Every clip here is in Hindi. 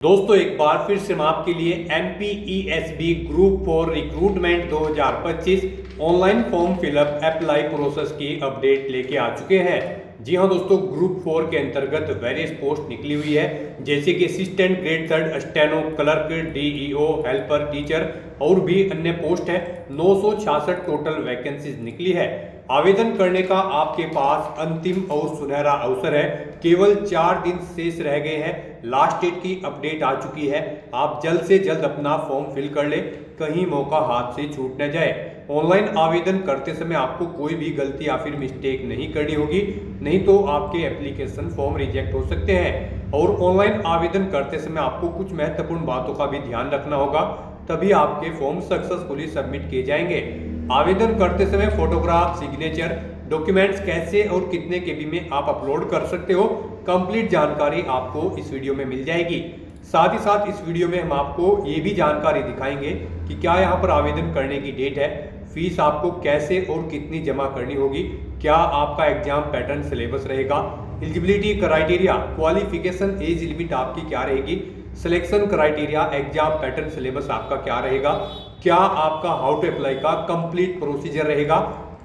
दोस्तों एक बार फिर से हम आपके लिए MPESB group for recruitment 2025 online form fill up apply process की अपडेट लेके आ चुके हैं। जी हाँ दोस्तों, ग्रुप 4 के अंतर्गत वेरियस पोस्ट निकली हुई है, जैसे कि assistant grade 3 steno clerk, DEO, helper, teacher और भी अन्य पोस्ट है। 966 टोटल वैकेंसीज निकली है। आवेदन करने का आपके पास अंतिम और सुनहरा अवसर है। केवल 4 दिन शेष रह गए हैं। लास्ट डेट की अपडेट आ चुकी है। आप जल्द से जल्द अपना फॉर्म फिल कर ले, कहीं मौका हाथ से छूट न जाए। ऑनलाइन आवेदन करते समय आपको कोई भी गलती या फिर मिस्टेक नहीं करनी होगी, नहीं तो आपके एप्लीकेशन फॉर्म रिजेक्ट हो सकते हैं। और ऑनलाइन आवेदन करते समय आपको कुछ महत्वपूर्ण बातों का भी ध्यान रखना होगा, तभी आपके फॉर्म सक्सेसफुली सबमिट किए जाएंगे। आवेदन करते समय फोटोग्राफ, सिग्नेचर, डॉक्यूमेंट्स कैसे और कितने केबी में आप अपलोड कर सकते हो, कंप्लीट जानकारी आपको इस वीडियो में मिल जाएगी। साथ ही साथ इस वीडियो में हम आपको ये भी जानकारी दिखाएंगे कि क्या यहाँ पर आवेदन करने की डेट है, फीस आपको कैसे और कितनी जमा करनी होगी, क्या आपका एग्जाम पैटर्न सिलेबस रहेगा, eligibility criteria, qualification, age limit आपकी क्या रहेगी, selection criteria, exam pattern syllabus आपका क्या रहेगा, क्या आपका हाउ टू अप्लाई का कंप्लीट प्रोसीजर रहेगा।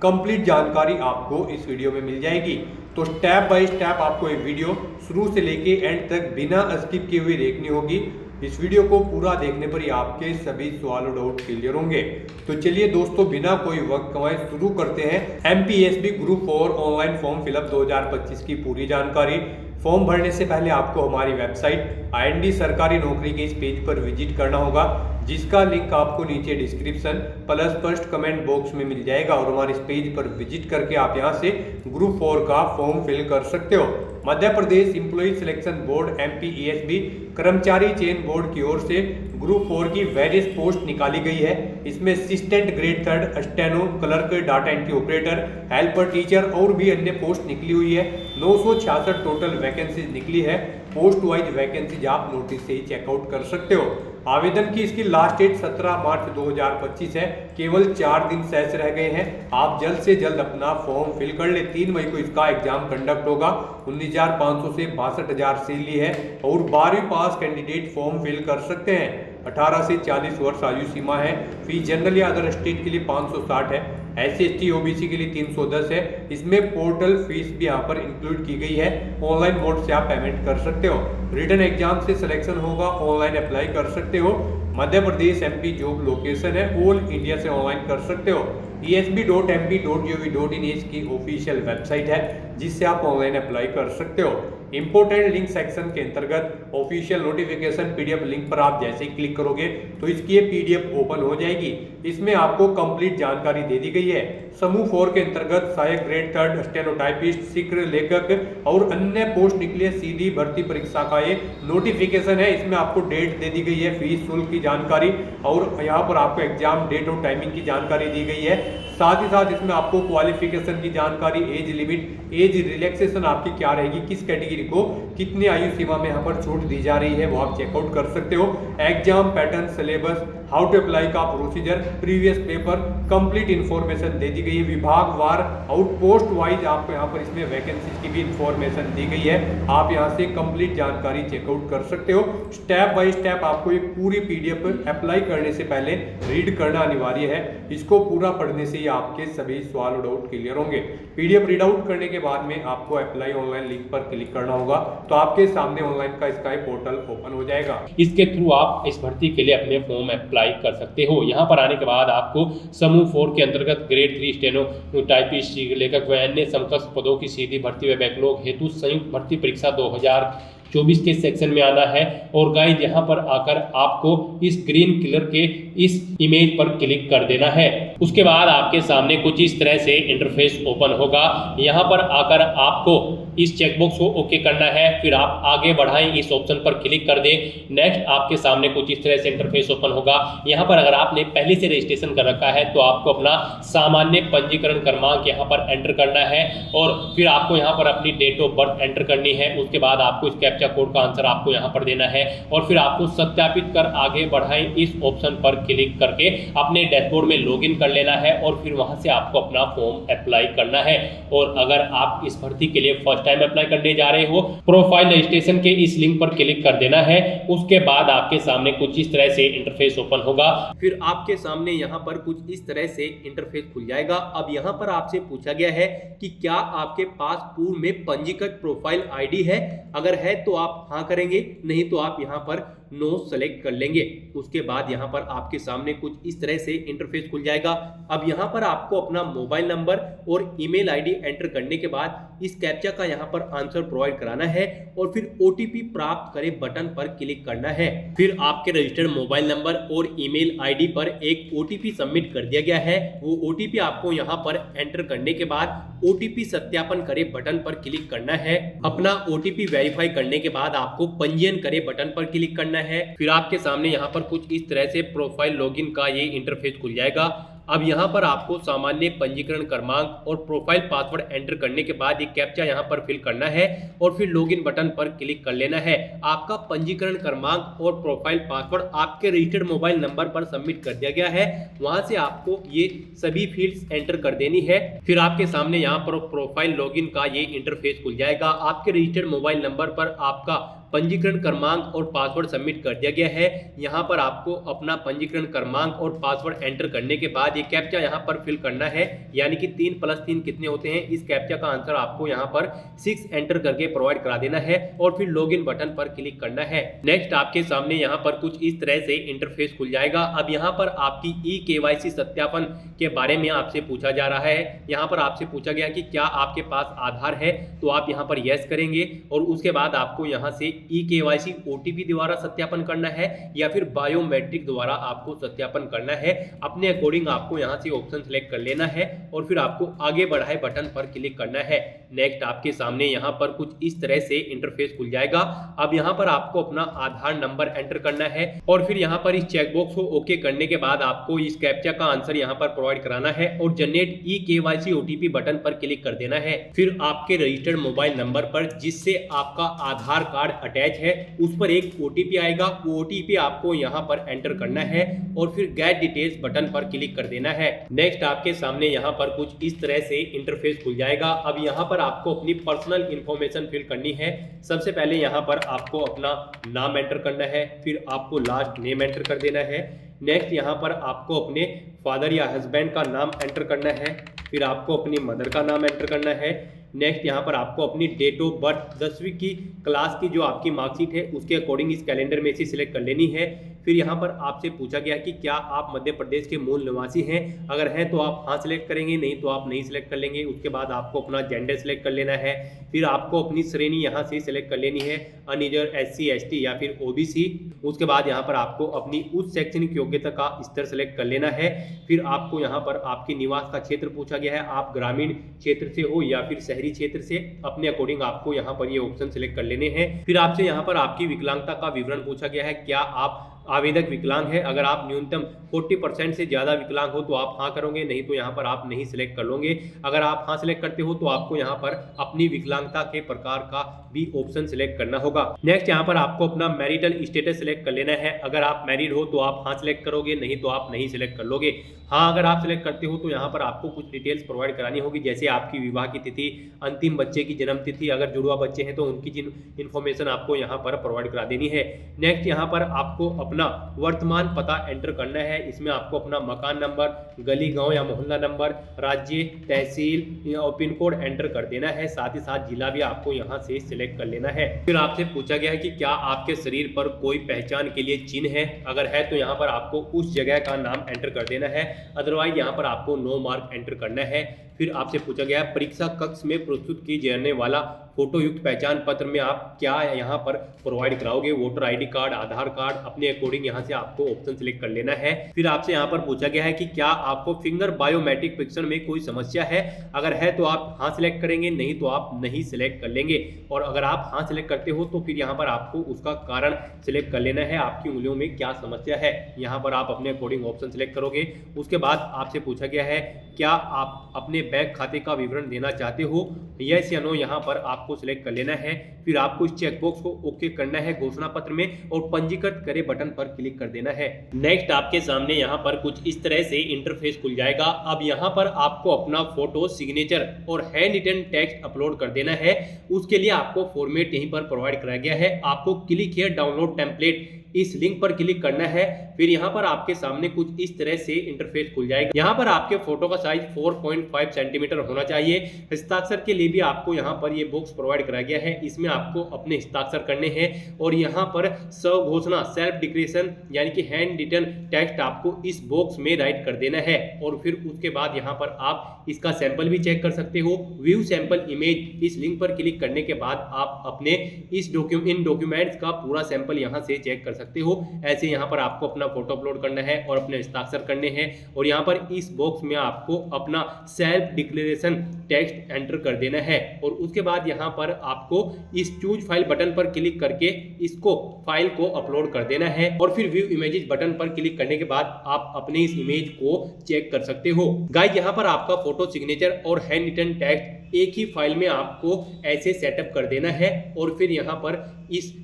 कंप्लीट जानकारी आपको इस वीडियो में मिल जाएगी। तो स्टेप बाय स्टेप आपको ये वीडियो शुरू से लेके एंड तक बिना स्किप किए हुए देखनी होगी। इस वीडियो को पूरा देखने पर ही आपके सभी सवाल और डाउट क्लियर होंगे। तो चलिए दोस्तों, बिना कोई वक्त गंवाए शुरू करते हैं MPESB group 4 online form fill up 2025 की पूरी जानकारी। फॉर्म भरने से पहले आपको हमारी वेबसाइट IND सरकारी नौकरी के इस पेज पर विजिट करना होगा, जिसका लिंक आपको नीचे description plus first comment box में मिल जाएगा। और हमारे इस पेज पर विजिट करके आप यहां से ग्रुप 4 का फॉर्म फिल कर सकते हो। Madhya Pradesh employ selection board MPESB कर्मचारी चयन बोर्ड की ओर से ग्रुप 4 की वेरियस पोस्ट निकाली गई है। इसमें assistant grade 3 steno clerk, data entry operator, helper, teacher और भी अन्य पोस्ट निकली हुई है। 966 टोटल वैकेंसीज निकली है। पोस्ट वाइज वैकेंसीज आप नोटिस से ही चेकआउट कर सकते हो। आवेदन की इसकी लास्ट डेट 17 मार्च 2025 है। केवल 4 दिन शेष रह गए हैं। आप जल्द से जल्द अपना फॉर्म फिल कर ले। 3 मई को इसका एग्जाम कंडक्ट होगा। 19,500 से 62,000 सीली है और 12वीं पास कैंडिडेट फॉर्म फिल कर सकते हैं। 18 से 40 वर्ष आयु सीमा है। फीस जनरल या अदर स्टेट के लिए 560 है। SC/ST OBC के लिए 310 है। इसमें पोर्टल फीस भी यहाँ पर इंक्लूड की गई है। ऑनलाइन मोड से आप पेमेंट कर सकते हो। रिटन एग्जाम से सिलेक्शन होगा, ऑनलाइन अप्लाई कर सकते हो। Madhya Pradesh MP job location है, ऑल इंडिया से ऑनलाइन कर सकते हो। esb.mp.gov.in इसकी ऑफिशियल वेबसाइट है, जिससे आप ऑनलाइन अप्लाई कर सकते हो। इंपोर्टेंट लिंक सेक्शन के अंतर्गत ऑफिशियल नोटिफिकेशन PDF लिंक पर आप जैसे ही क्लिक करोगे तो इसकी ये PDF ओपन हो जाएगी। इसमें आपको कंप्लीट जानकारी दे दी गई है। समूह 4 के अंतर्गत सहायक ग्रेड 3 स्टेनोटाइपिस्ट, शीघ्र लेखक और अन्य पोस्ट निकली है। सीधी भर्ती परीक्षा का ये नोटिफिकेशन है। इसमें आपको डेट दे दी गई है, फीस शुल्क की जानकारी और यहाँ पर आपको एग्जाम डेट और टाइमिंग की जानकारी दी गई है। साथ ही साथ इसमें आपको क्वालिफिकेशन की जानकारी, एज लिमिट, एज रिलैक्सेशन आपकी क्या रहेगी, किस कैटेगरी को कितनी आयु सीमा में यहाँ पर छूट दी जा रही है, वो आप चेकआउट कर सकते हो। Exam pattern, syllabus, how to apply का procedure, previous paper, complete information दे दी गई है। विभाग वार और पोस्ट वाइज आपको यहाँ पर इसमें वैकेंसीज की भी इंफॉर्मेशन दी गई है। आप यहाँ से कंप्लीट जानकारी चेकआउट कर सकते हो। स्टेप बाय स्टेप आपको ये पूरी PDF अप्लाई करने से पहले रीड करना अनिवार्य है। इसको पूरा पढ़ने से ही आपके सभी सवाल और डाउट क्लियर होंगे। PDF रीड आउट करने के बाद में आपको अप्लाई ऑनलाइन लिंक पर क्लिक करना होगा, तो आपके सामने ऑनलाइन का इसका पोर्टल ओपन हो जाएगा। इसके थ्रू आप इस भर्ती के लिए अपने फॉर्म अप्लाई कर सकते हो। यहाँ पर आने के बाद आपको समूह 4 के अंतर्गत ग्रेड 3 स्टेनो टाइपिस्ट, लेखक व अन्य समकक्ष पदों की सीधी भर्ती व बैकलॉग हेतु संयुक्त भर्ती परीक्षा 2024 के सेक्शन में आना है। और गाइस, यहाँ पर आकर आपको इस ग्रीन कलर के इस इमेज पर क्लिक कर देना है। उसके बाद आपके सामने कुछ इस तरह से इंटरफेस ओपन होगा। यहाँ पर आकर आपको इस चेकबॉक्स को ओके करना है, फिर आप आगे बढ़ाएं, इस ऑप्शन पर क्लिक कर दें। नेक्स्ट आपके सामने कुछ इस तरह से इंटरफेस ओपन होगा। यहाँ पर अगर आपने पहले से रजिस्ट्रेशन कर रखा है तो आपको अपना सामान्य पंजीकरण क्रमांक यहाँ पर एंटर करना है और फिर आपको यहाँ पर अपनी डेट ऑफ बर्थ एंटर करनी है। उसके बाद आपको इस कैप्चा कोड का आंसर आपको यहाँ पर देना है और फिर आपको सत्यापित कर आगे बढ़ाएं, इस ऑप्शन पर क्लिक करके अपने डैशबोर्ड में लॉगिन कर लेना है और फिर वहां से आपको अपना फॉर्म अप्लाई करना है। और अगर आप इस भर्ती के लिए फर्स्ट फर्स्ट टाइम अप्लाई करने जा रहे हो, प्रोफाइल रजिस्ट्रेशन के इस लिंक पर क्लिक कर देना है। उसके बाद आपके सामने कुछ इस तरह से इंटरफेस ओपन होगा। फिर आपके सामने यहाँ पर कुछ इस तरह से इंटरफेस खुल जाएगा। अब यहाँ पर आपसे पूछा गया है कि क्या आपके पास पूर्व में पंजीकृत प्रोफाइल आईडी है। अगर है तो आप हाँ करेंगे, नहीं तो आप यहाँ पर नो सेलेक्ट कर लेंगे। उसके बाद यहाँ पर आपके सामने कुछ इस तरह से इंटरफेस खुल जाएगा। अब यहाँ पर आपको अपना मोबाइल नंबर और ईमेल आईडी एंटर करने के बाद इस कैप्चा का यहाँ पर आंसर प्रोवाइड कराना है और फिर ओटीपी प्राप्त करें बटन पर क्लिक करना है। फिर आपके रजिस्टर्ड मोबाइल नंबर और ईमेल आईडी पर एक ओटीपी सबमिट कर दिया गया है। वो ओटीपी आपको यहाँ पर एंटर करने के बाद ओटीपी सत्यापन करें बटन पर क्लिक करना है। अपना ओटीपी वेरीफाई करने के बाद आपको पंजीयन करें बटन पर क्लिक करना है। फिर आपके सामने यहाँ पर कुछ इस तरह से प्रोफाइल लॉगिन का ये इंटरफेस खुल जाएगा। अब यहाँ पर आपको सामान्य पंजीकरण क्रमांक और प्रोफाइल पासवर्ड एंटर करने के बाद ये कैप्चा यहाँ पर फिल करना है और फिर लॉगिन बटन पर क्लिक कर लेना है। आपका पंजीकरण क्रमांक और प्रोफाइल पासवर्ड आपके रजिस्टर्ड मोबाइल नंबर पर सबमिट कर दिया गया है। वहां से आपको ये सभी फील्ड्स एंटर कर देनी है। फिर आपके सामने यहाँ पर प्रोफाइल लॉगिन का ये इंटरफेस खुल जाएगा। आपके रजिस्टर्ड मोबाइल नंबर पर आपका पंजीकरण क्रमांक और पासवर्ड सबमिट कर दिया गया है। यहाँ पर आपको अपना पंजीकरण क्रमांक और पासवर्ड एंटर करने के बाद ये कैप्चा यहाँ पर फिल करना है, यानी कि 3 + 3 कितने होते हैं। इस कैप्चा का आंसर आपको यहाँ पर 6 एंटर करके प्रोवाइड करा देना है और फिर लॉगिन बटन पर क्लिक करना है। नेक्स्ट आपके सामने यहाँ पर कुछ इस तरह से इंटरफेस खुल जाएगा। अब यहाँ पर आपकी ई-KYC सत्यापन के बारे में आपसे पूछा जा रहा है। यहाँ पर आपसे पूछा गया कि क्या आपके पास आधार है, तो आप यहाँ पर यस करेंगे और उसके बाद आपको यहाँ से ई-KYC ओटीपी द्वारा सत्यापन करना है या फिर बायोमेट्रिक द्वारा आपको सत्यापन करना है। अपने अकॉर्डिंग आपको यहाँ से ऑप्शन सेलेक्ट कर लेना है और फिर आपको आगे बढ़ाए बटन पर क्लिक करना है। नेक्स्ट आपके सामने यहाँ पर कुछ इस तरह से इंटरफेस खुल जाएगा। अब यहाँ पर आपको अपना आधार नंबर एंटर करना है और फिर यहाँ पर इस चेकबॉक्स को ओके करने के बाद आपको इस कैप्चा का आंसर यहाँ पर प्रोवाइड कराना है और जनरेट ई-KYC ओटीपी बटन पर क्लिक कर देना है। फिर आपके रजिस्टर्ड मोबाइल नंबर पर जिससे आपका आधार कार्ड अटैच है उस पर एक ओटीपी आएगा। वो ओटीपी आपको यहाँ पर एंटर करना है और फिर गेट डिटेल्स बटन पर क्लिक कर देना है। नेक्स्ट आपके सामने यहाँ पर कुछ इस तरह से इंटरफेस खुल जाएगा। अब यहाँ पर आपको अपनी पर्सनल इंफॉर्मेशन फिल करनी है। सबसे पहले यहाँ पर आपको अपना नाम एंटर करना है, फिर आपको लास्ट नेम एंटर कर देना है। नेक्स्ट यहाँ पर आपको अपने फादर या हस्बैंड का नाम एंटर करना है, फिर आपको अपनी मदर का नाम एंटर करना है। नेक्स्ट यहाँ पर आपको अपनी डेट ऑफ बर्थ 10वीं की क्लास की जो आपकी मार्कशीट है उसके अकॉर्डिंग इस कैलेंडर में से सिलेक्ट कर लेनी है। फिर यहाँ पर आपसे पूछा गया कि क्या आप मध्य प्रदेश के मूल निवासी हैं। अगर हैं तो आप हाँ सिलेक्ट करेंगे, नहीं तो आप नहीं सिलेक्ट कर लेंगे। उसके बाद आपको अपना जेंडर सिलेक्ट कर लेना है। फिर आपको अपनी श्रेणी यहाँ से सिलेक्ट कर लेनी है, अनरिजर्व, SC ST या फिर OBC। उसके बाद यहाँ पर आपको अपनी उच्च शैक्षणिक योग्यता का स्तर सिलेक्ट कर लेना है। फिर आपको यहाँ पर आपके निवास का क्षेत्र पूछा गया है, आप ग्रामीण क्षेत्र से हो या फिर शहरी क्षेत्र से। अपने अकॉर्डिंग आपको यहाँ पर ये ऑप्शन सिलेक्ट कर लेने हैं। फिर आपसे यहाँ पर आपकी विकलांगता का विवरण पूछा गया है, क्या आप आवेदक विकलांग है। अगर आप न्यूनतम 40% से ज़्यादा विकलांग हो तो आप हाँ करोगे, नहीं तो यहाँ पर आप नहीं सिलेक्ट कर लोगे। अगर आप हाँ सिलेक्ट करते हो तो आपको यहाँ पर अपनी विकलांगता के प्रकार का भी ऑप्शन सिलेक्ट करना होगा। नेक्स्ट यहाँ पर आपको अपना मैरिटल स्टेटस सिलेक्ट कर लेना है। अगर आप मैरिड हो तो आप हाँ सिलेक्ट करोगे, नहीं तो आप नहीं सिलेक्ट कर लोगे। हाँ अगर आप सिलेक्ट करते हो तो यहाँ पर आपको कुछ डिटेल्स प्रोवाइड करानी होगी, जैसे आपकी विवाह की तिथि, अंतिम बच्चे की जन्म तिथि, अगर जुड़वा बच्चे हैं तो उनकी इन्फॉर्मेशन आपको यहाँ पर प्रोवाइड करा देनी है। नेक्स्ट यहाँ पर आपको अपना वर्तमान पता एंटर करना है। इसमें आपको अपना मकान नंबर, गली, गांव या मोहल्ला नंबर, राज्य, तहसील और पिन कोड एंटर कर देना है। साथ ही साथ जिला भी आपको यहाँ से सिलेक्ट कर लेना है। फिर आपसे पूछा गया है कि क्या आपके शरीर पर कोई पहचान के लिए चिन्ह है। अगर है तो यहाँ पर आपको उस जगह का नाम एंटर कर देना है, अदरवाइज यहाँ पर आपको नो मार्क एंटर करना है। फिर आपसे पूछा गया है परीक्षा कक्ष में प्रस्तुत की जाने वाला फोटो युक्त पहचान पत्र में आप क्या यहाँ पर प्रोवाइड कराओगे, वोटर ID कार्ड, आधार कार्ड। अपने अकॉर्डिंग यहाँ से आपको ऑप्शन सिलेक्ट कर लेना है। फिर आपसे यहाँ पर पूछा गया है कि क्या आपको फिंगर बायोमेट्रिक परीक्षण में कोई समस्या है। अगर है तो आप हाँ सिलेक्ट करेंगे, नहीं तो आप नहीं सिलेक्ट कर लेंगे। और अगर आप हाँ सिलेक्ट करते हो तो फिर यहाँ पर आपको उसका कारण सिलेक्ट कर लेना है, आपकी उंगलियों में क्या समस्या है। यहाँ पर आप अपने अकॉर्डिंग ऑप्शन सिलेक्ट करोगे। उसके बाद आपसे पूछा गया है क्या आप अपने बैंक खाते का विवरण देना चाहते हो, यस या नो यहाँ पर आपको सिलेक्ट कर लेना है। फिर आपको इस चेकबॉक्स को ओके करना है घोषणा पत्र में और पंजीकृत करे बटन पर क्लिक कर देना है। नेक्स्ट आपके सामने यहाँ पर कुछ इस तरह से इंटरफेस खुल जाएगा। अब यहाँ पर आपको अपना फोटो, सिग्नेचर और हैंड रिटन टेक्स्ट अपलोड कर देना है। उसके लिए आपको फॉर्मेट यहीं पर प्रोवाइड कराया गया है। आपको क्लिक हियर डाउनलोड टेम्पलेट इस लिंक पर क्लिक करना है। फिर यहाँ पर आपके सामने कुछ इस तरह से इंटरफेस खुल जाएगा। यहाँ पर आपके फोटो का साइज 4.5 सेंटीमीटर होना चाहिए। हस्ताक्षर के लिए भी आपको यहाँ पर ये बॉक्स प्रोवाइड कराया गया है। इसमें आपको अपने हस्ताक्षर करने हैं और यहाँ पर स्वघोषणा सेल्फ डिक्लेरेशन यानी कि हैंड रिटन टेक्स्ट आपको इस बॉक्स में राइट कर देना है। और फिर उसके बाद यहाँ पर आप इसका सैंपल भी चेक कर सकते हो। व्यू सैंपल इमेज इस लिंक पर क्लिक करने के बाद आप अपने इन डॉक्यूमेंट्स का पूरा सैंपल यहाँ से चेक कर सकते हो। ऐसे यहाँ पर आपको अपना फोटो अपलोड करना है और अपने हस्ताक्षर करने हैं और यहाँ पर इस बॉक्स में आपको अपना सेल्फ डिक्लेरेशन टेक्स्ट एंटर कर देना है। और उसके बाद यहाँ पर आपको इस चूज फाइल बटन पर क्लिक करके इसको फाइल को अपलोड कर देना है। और फिर व्यू इमेजेस बटन पर क्लिक करने के बाद आप अपने इस इमेज को चेक कर सकते हो। गाइस यहाँ पर आपका फोटो, सिग्नेचर और हैंड रिटन टेक्स्ट एक ही फाइल में आपको ऐसे सेटअप कर देना है। और फिर यहाँ पर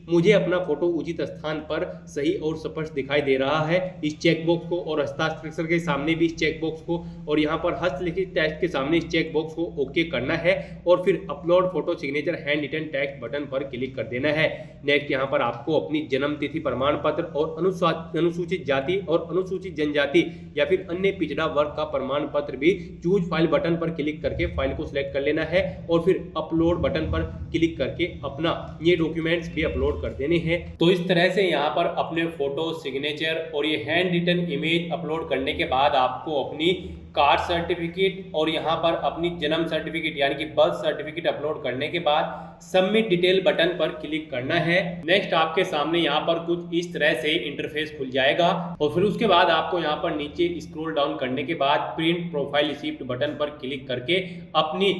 मुझे अपना फोटो उचित स्थान पर सही और स्पष्ट दिखाई दे रहा है इस चेकबॉक्स को, और हस्ताक्षर के सामने भी इस चेकबॉक्स को, और यहाँ पर हस्तलिखित टेक्स्ट के सामने इस चेकबॉक्स को ओके करना है। और फिर upload photo, signature, handwritten text button पर क्लिक कर देना है। नेक्स्ट यहाँ पर आपको अपनी जन्म तिथि प्रमाण पत्र और अनुसूचित जाति और अनुसूचित जनजाति या फिर अन्य पिछड़ा वर्ग का प्रमाण पत्र भी चूज फाइल बटन पर क्लिक करके फाइल को सिलेक्ट कर लेना है। और फिर अपलोड बटन पर क्लिक करके अपना ये डॉक्यूमेंट्स भी अपलोड कर देने हैं। तो इस तरह से यहाँ पर अपने फोटो, सिग्नेचर और ये हैंड रिटन इमेज अपलोड करने के बाद आपको अपनी कास्ट सर्टिफिकेट और यहाँ पर अपनी जन्म सर्टिफिकेट यानी कि बर्थ सर्टिफिकेट अपलोड करने के बाद सबमिट डिटेल बटन पर क्लिक करना है। नेक्स्ट आपके सामने यहाँ पर कुछ इस तरह से इंटरफेस खुल जाएगा और फिर उसके बाद आपको यहाँ पर नीचे स्क्रॉल डाउन करने के बाद प्रिंट प्रोफाइल रिसिप्ट बटन पर क्लिक करके अपनी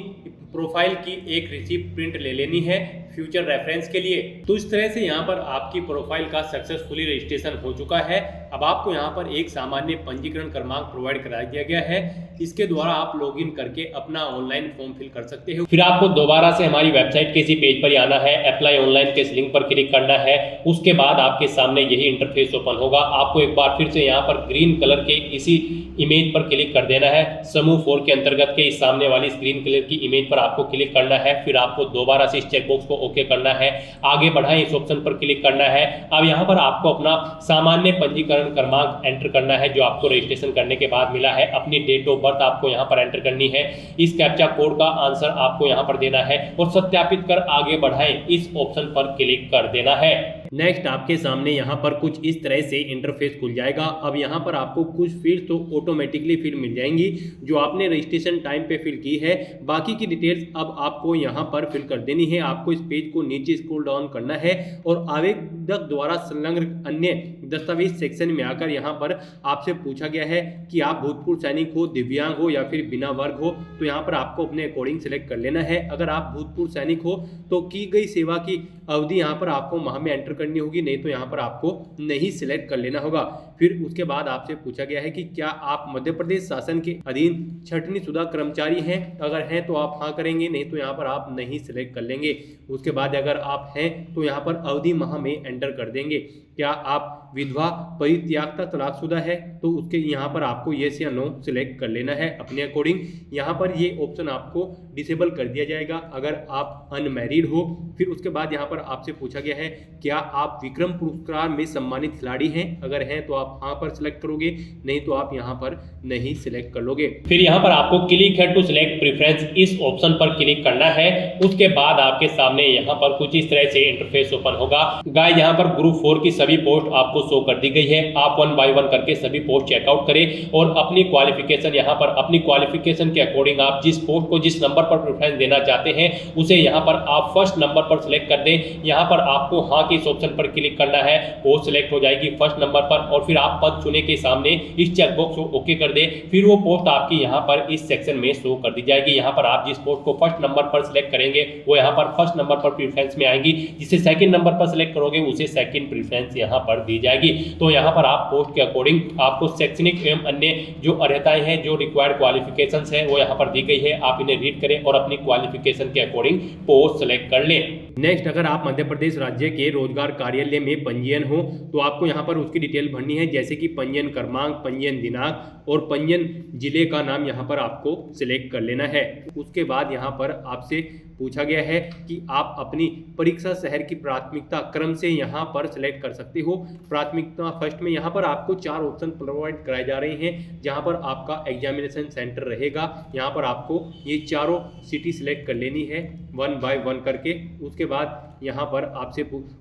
प्रोफाइल की एक रिसिप्ट प्रिंट ले लेनी है फ्यूचर रेफरेंस के लिए। तो इस तरह से यहाँ पर आपकी प्रोफाइल का सक्सेसफुली रजिस्ट्रेशन हो चुका है। अब आपको यहाँ पर एक सामान्य पंजीकरण क्रमांक प्रोवाइड करा दिया गया है। इसके द्वारा आप लॉगिन करके अपना ऑनलाइन फॉर्म फिल कर सकते हो। फिर आपको दोबारा से हमारी वेबसाइट के इसी पेज पर आना है, अप्लाई ऑनलाइन के इस लिंक पर क्लिक करना है। उसके बाद आपके सामने यही इंटरफेस ओपन होगा। आपको एक बार फिर से यहाँ पर ग्रीन कलर के इसी इमेज पर क्लिक कर देना है। समूह 4 के अंतर्गत के इस सामने वाली ग्रीन कलर की इमेज पर आपको क्लिक करना है। फिर आपको दोबारा से इस चेकबॉक्स को ओके करना है, आगे बढ़ाएं इस ऑप्शन पर क्लिक करना है। अब यहाँ पर आपको अपना सामान्य पंजीकरण क्रमांक एंटर करना है जो आपको रजिस्ट्रेशन करने के बाद मिला है। अपनी डेट ऑफ बर्थ आपको यहाँ पर एंटर करनी है। इस कैप्चा कोड का आंसर आपको यहाँ पर देना है और सत्यापित कर आगे बढ़ाएं इस ऑप्शन पर क्लिक कर देना है। नेक्स्ट आपके सामने यहाँ पर कुछ इस तरह से इंटरफेस खुल जाएगा। अब यहाँ पर आपको कुछ फील्ड तो ऑटोमेटिकली फिल मिल जाएंगी जो आपने रजिस्ट्रेशन टाइम पे फिल की है। बाकी की डिटेल्स अब आपको यहाँ पर फिल कर देनी है। आपको इस पेज को नीचे स्क्रॉल डाउन करना है और आवेदक द्वारा संलग्न अन्य दस्तावेज सेक्शन में आकर यहाँ पर आपसे पूछा गया है कि आप भूतपूर्व सैनिक हो, दिव्यांग हो या फिर बिना वर्ग हो। तो यहाँ पर आपको अपने अकॉर्डिंग सेलेक्ट कर लेना है। अगर आप भूतपूर्व सैनिक हो तो की गई सेवा की अवधि यहाँ पर आपको माह में एंटर करनी होगी, नहीं तो यहाँ पर आपको नहीं सिलेक्ट कर लेना होगा। फिर उसके बाद आपसे पूछा गया है कि क्या आप मध्य प्रदेश शासन के अधीन छंटनी शुदा कर्मचारी हैं। अगर हैं तो आप हाँ करेंगे, नहीं तो यहाँ पर आप नहीं सिलेक्ट कर लेंगे। उसके बाद अगर आप हैं तो यहाँ पर अवधि माह में एंटर कर देंगे। क्या आप विधवा, परित्यागता, तलाकशुदा है तो उसके यहाँ पर आपको येस या नो सिलेक्ट कर लेना है अपने अकॉर्डिंग। यहाँ पर ये ऑप्शन आपको डिसेबल कर दिया जाएगा अगर आप अनमैरिड हो। फिर उसके बाद यहाँ पर आपसे पूछा गया है क्या आप विक्रम पुरस्कार में सम्मानित खिलाड़ी हैं। अगर हैं तो आप हाँ पर सिलेक्ट करोगे, नहीं तो आप यहाँ पर नहीं सिलेक्ट कर लोगे। फिर यहाँ पर आपको क्लिक है टू सिलेक्ट प्रेफरेंस इस ऑप्शन पर क्लिक करना है। उसके बाद आपके सामने यहाँ पर कुछ इस तरह से इंटरफेस ओपन होगा। गाइस यहाँ पर ग्रुप 4 की सभी पोस्ट आपको शो कर दी गई है। आप 1 बाय 1 करके सभी पोस्ट चेकआउट करें और अपनी क्वालिफिकेशन यहाँ पर अपनी क्वालिफिकेशन के अकॉर्डिंग आप जिस पोस्ट को जिस नंबर पर प्रेफरेंस देना चाहते हैं उसे यहाँ पर आप फर्स्ट नंबर पर सिलेक्ट कर दें यहाँ पर आपको हाँ के इस ऑप्शन पर क्लिक करना है। पोस्ट सेलेक्ट हो जाएगी फर्स्ट नंबर पर और फिर आप पद चुने के सामने इस चेकबॉक्स को ओके कर दे। फिर वो पोस्ट आपकी यहाँ पर इस सेक्शन में शो कर दी जाएगी। यहाँ पर आप जिस पोस्ट को फर्स्ट नंबर पर सिलेक्ट करेंगे वो यहाँ पर फर्स्ट नंबर पर प्रेफरेंस में आएगी, जिसे सेकंड नंबर पर सिलेक्ट करोगे उसे सेकंड प्रेफरेंस यहाँ पर दी जाएगी। तो यहाँ पर आप पोस्ट के अकॉर्डिंग आपको शैक्षणिक एवं अन्य जो अर्हताएं हैं, जो रिक्वायर्ड क्वालिफिकेशंस है वो यहाँ पर दी गई है। आप इन्हें रीड करें और अपनी क्वालिफिकेशन के अकॉर्डिंग पोस्ट सेलेक्ट कर लें। नेक्स्ट, अगर आप मध्य प्रदेश राज्य के रोजगार कार्यालय में पंजीयन हो तो आपको यहाँ पर उसकी डिटेल भरनी है, जैसे कि पंजीयन क्रमांक, पंजीयन दिनांक और पंजीयन जिले का नाम यहाँ पर आपको सिलेक्ट कर लेना है। उसके बाद यहाँ पर आपसे पूछा गया है कि आप अपनी परीक्षा शहर की प्राथमिकता क्रम से यहाँ पर सिलेक्ट कर सकते हो। प्राथमिकता फर्स्ट में यहाँ पर आपको 4 ऑप्शन प्रोवाइड कराए जा रहे हैं, जहाँ पर आपका एग्जामिनेशन सेंटर रहेगा। यहाँ पर आपको ये चारों सिटी सिलेक्ट कर लेनी है 1 बाय 1 करके। उसके बाद यहाँ पर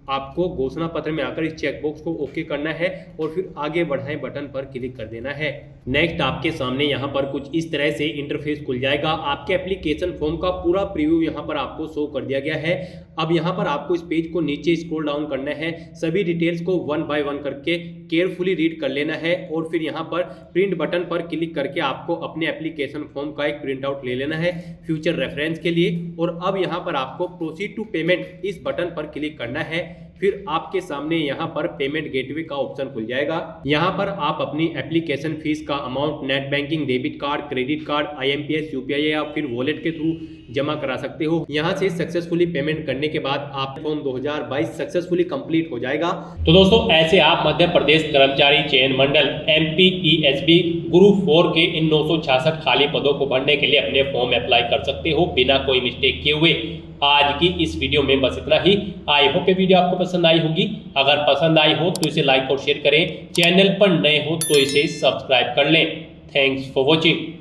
आपको घोषणा पत्र में आकर इस चेकबॉक्स को ओके करना है और फिर आगे बढ़ाएं बटन पर क्लिक कर देना है। नेक्स्ट, आपके सामने यहाँ पर कुछ इस तरह से इंटरफेस खुल जाएगा। आपके एप्लीकेशन फॉर्म का पूरा प्रीव्यू यहाँ पर आपको शो कर दिया गया है। अब यहाँ पर आपको इस पेज को नीचे स्क्रॉल डाउन करना है, सभी डिटेल्स को 1 बाय 1 करके केयरफुली रीड कर लेना है और फिर यहाँ पर प्रिंट बटन पर क्लिक करके आपको अपने एप्लीकेशन फॉर्म का एक प्रिंट आउट ले लेना है फ्यूचर रेफरेंस के लिए। और अब यहाँ पर आपको प्रोसीड टू पेमेंट इस बटन पर क्लिक करना है। फिर आपके सामने यहाँ पर पेमेंट गेटवे का ऑप्शन खुल जाएगा। यहाँ पर आप अपनी एप्लीकेशन फीस का amount net banking, debit card, credit card, IMPS, UPI या फिर वॉलेट के थ्रू जमा करा सकते हो। यहाँ से सक्सेसफुली पेमेंट करने के बाद आप फॉर्म 2022 सक्सेसफुली कंप्लीट हो जाएगा। तो दोस्तों, ऐसे आप मध्य प्रदेश कर्मचारी चयन मंडल MPESB ग्रुप 4 के इन 966 खाली पदों को भरने के लिए अपने फॉर्म अप्लाई कर सकते हो बिना कोई मिस्टेक किए हुए। आज की इस वीडियो में बस इतना ही। आई होप ये वीडियो आपको पसंद आई होगी। अगर पसंद आई हो तो इसे लाइक और शेयर करें। चैनल पर नए हो तो इसे सब्सक्राइब कर लें। Thanks for watching.